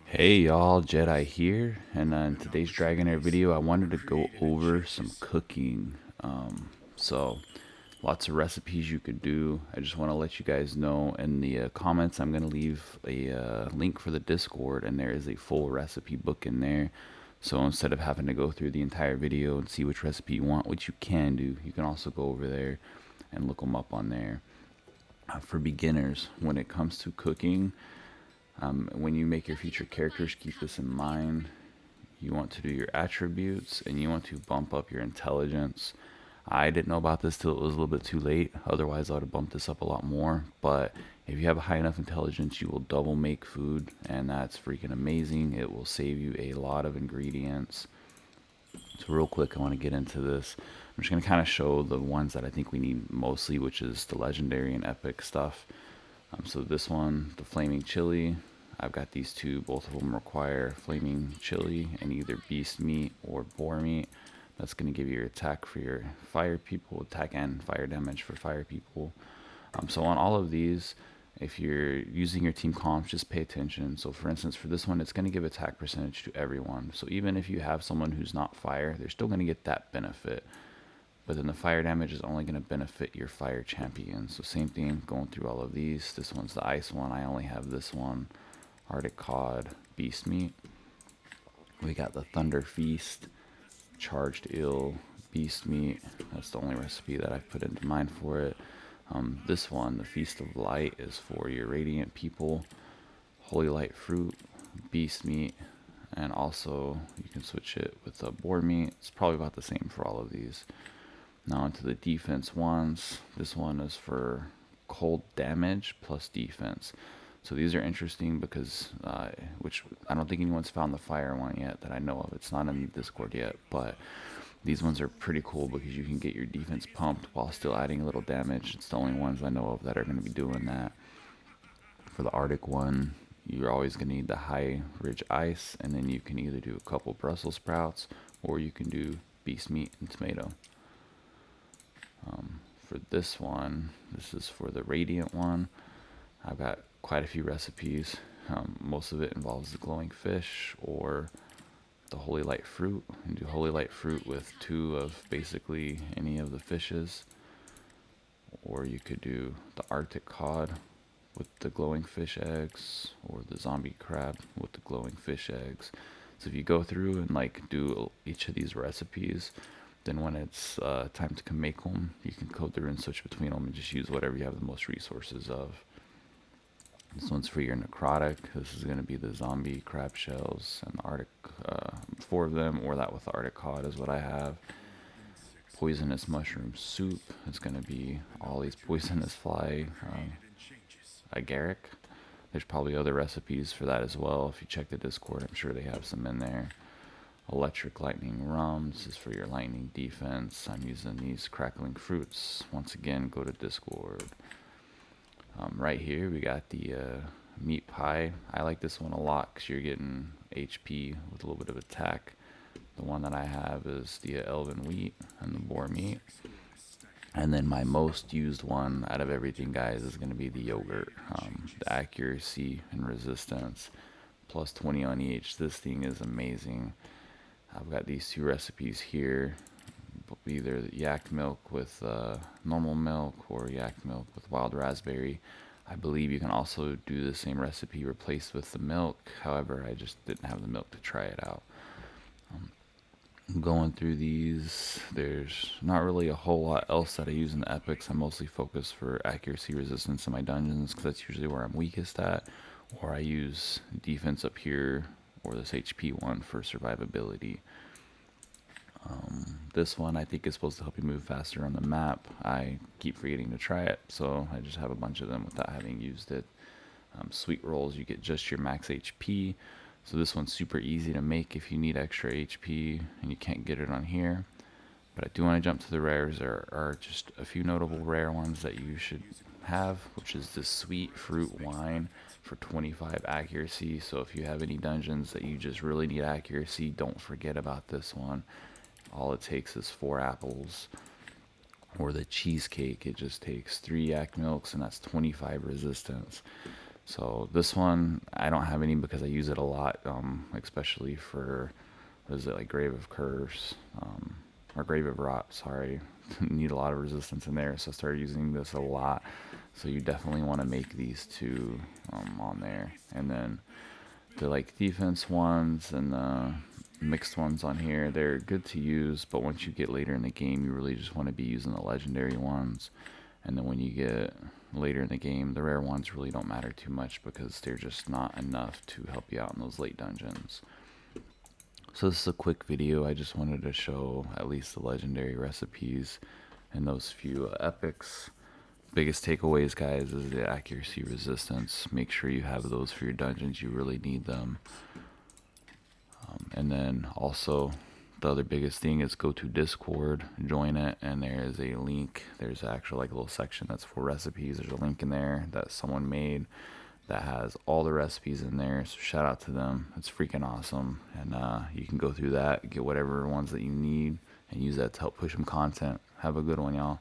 Hey y'all, Jedi here, and in today's Dragonheir video, I wanted to go over some cooking. So, lots of recipes you could do. I just want to let you guys know in the comments, I'm going to leave a link for the Discord, and there is a full recipe book in there. So instead of having to go through the entire video and see which recipe you want, which you can do, you can also go over there and look them up on there. For beginners, when it comes to cooking, when you make your future characters, keep this in mind. You want to do your attributes and you want to bump up your intelligence. I didn't know about this till it was a little bit too late. Otherwise, I would have bumped this up a lot more. But if you have a high enough intelligence, you will double make food, and that's freaking amazing. It will save you a lot of ingredients. So, real quick, I want to get into this. I'm just going to kind of show the ones that I think we need mostly, which is the legendary and epic stuff. So this one, the flaming chili, I've got these two. Both of them require flaming chili and either beast meat or boar meat. That's going to give you your attack for your fire people, attack and fire damage for fire people. So on all of these, if you're using your team comps, just pay attention. So for instance, for this one, it's going to give attack percentage to everyone. So even if you have someone who's not fire, they're still going to get that benefit. But then the fire damage is only going to benefit your fire champion. So same thing, going through all of these. This one's the ice one. I only have this one. Arctic cod, beast meat. We got the thunder feast, charged eel, beast meat. That's the only recipe that I put into mind for it. This one, the feast of light, is for your radiant people. Holy light fruit, beast meat, and also you can switch it with boar meat. It's probably about the same for all of these. Now into the defense ones. This one is for cold damage plus defense. So these are interesting because, which I don't think anyone's found the fire one yet that I know of. It's not in the Discord yet, but these ones are pretty cool because you can get your defense pumped while still adding a little damage. It's the only ones I know of that are going to be doing that. For the Arctic one, you're always going to need the high ridge ice, and then you can either do a couple Brussels sprouts or you can do beast meat and tomato. For this one, this is for the radiant one. I've got quite a few recipes. Most of it involves the glowing fish or the holy light fruit. And do holy light fruit with two of basically any of the fishes. Or you could do the Arctic cod with the glowing fish eggs, or the zombie crab with the glowing fish eggs. So if you go through and like do each of these recipes, then when it's time to make them, you can go through and switch between them and just use whatever you have the most resources of. This one's for your necrotic. This is going to be the zombie crab shells and the Arctic, 4 of them, or that with the Arctic cod is what I have. Poisonous mushroom soup. It's going to be all these poisonous fly agaric. There's probably other recipes for that as well. If you check the Discord, I'm sure they have some in there. Electric lightning rum. This is for your lightning defense. I'm using these crackling fruits. Once again, go to Discord. Right here we got the meat pie. I like this one a lot because you're getting HP with a little bit of attack. The one that I have is the elven wheat and the boar meat. And then my most used one out of everything, guys, is going to be the yogurt. The accuracy and resistance, plus 20 on each. This thing is amazing. I've got these two recipes here. Either yak milk with normal milk or yak milk with wild raspberry. I believe you can also do the same recipe replaced with the milk. However, I just didn't have the milk to try it out. Going through these, there's not really a whole lot else that I use in the epics. I mostly focus for accuracy resistance in my dungeons because that's usually where I'm weakest at, or I use defense up here or this HP one for survivability. This one I think is supposed to help you move faster on the map. I keep forgetting to try it, so I just have a bunch of them without having used it. Sweet rolls, you get just your max HP. So this one's super easy to make if you need extra HP and you can't get it on here. But I do want to jump to the rares. There are just a few notable rare ones that you should have, which is this sweet fruit wine for 25 accuracy. So if you have any dungeons that you just really need accuracy, don't forget about this one. All it takes is 4 apples. Or the cheesecake, it just takes 3 yak milks and that's 25 resistance. So this one, I don't have any because I use it a lot, especially for, what is it, like Grave of Curse, or Grave of Rot, sorry. Need a lot of resistance in there, so I started using this a lot. So you definitely want to make these two on there. And then the like defense ones and the mixed ones on here, they're good to use, but once you get later in the game, you really just want to be using the legendary ones. And then when you get later in the game, the rare ones really don't matter too much because they're just not enough to help you out in those late dungeons. So this is a quick video. I just wanted to show at least the legendary recipes and those few epics. Biggest takeaways, guys, is the accuracy resistance. Make sure you have those for your dungeons. You really need them. And then also, the other biggest thing is go to Discord, join it, and there is a link. There's actually like a little section that's for recipes. There's a link in there that someone made that has all the recipes in there. So shout out to them. It's freaking awesome. And you can go through that, get whatever ones that you need, and use that to help push some content. Have a good one, y'all.